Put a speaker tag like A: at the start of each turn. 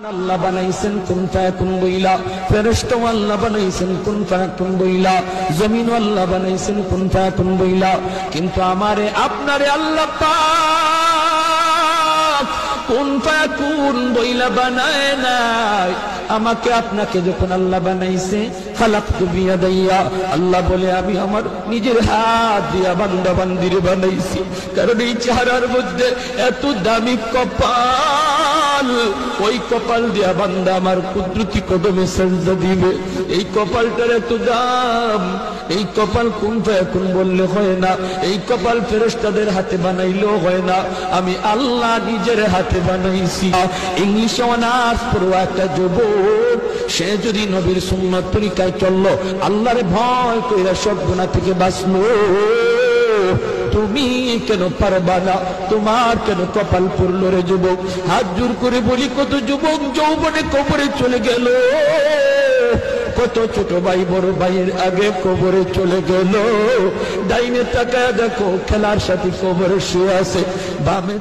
A: আল্লাহ বানাইছেন কুন ফায়াকুন বইলা, ফেরেশতা আল্লাহ বানাইছেন কুন ফায়াকুন বইলা, জমিন আল্লাহ বানাইছেন কুন ফায়াকুন বইলা। কিন্তু আমারে আপনারে আল্লাহ পাক কুন ফায়াকুন বইলা বানায় নাই। আমাকে আপনাকে যখন আল্লাহ বানাইছে, খালাকতু বিয়াদাইয়া, আল্লাহ বলে আমি আমার নিজের হাত দিয়া বান্দা বান্দিরে বানাইছি। কারণ এই চেহারার মধ্যে এত দামি কপাল, ওই কপাল দিয়া বান্দা আমার কুদরতি কদমে সেজদা দিবে। এই কপালটার এত দাম। এই কপাল কুন ফায়াকুন বললে হয় না, এই কপাল ফেরেশতাদের হাতে বানাইলেও হয় না, আমি আল্লাহ নিজের হাতে বানাইছি। ইংলিশে অনার্স পড়ুয়া একটা যুবক, সে যদি নবীর সুন্নাত তরিকায় চললো, আল্লাহরে ভয় কইরা সব গুনাহ থেকে বাঁচলো, তুমি কেন পারবা না? তোমার কেন কপাল পড়লো রে যুবক? হাত জোর করে বলি, কত যুবক যৌবনে কবরে চলে গেল, কত ছোট ভাই বড় ভাইয়ের আগে কবরে চলে গেল। ডাইনে তাকায় দেখো খেলার সাথে কবরে শুয়ে আছে, বামে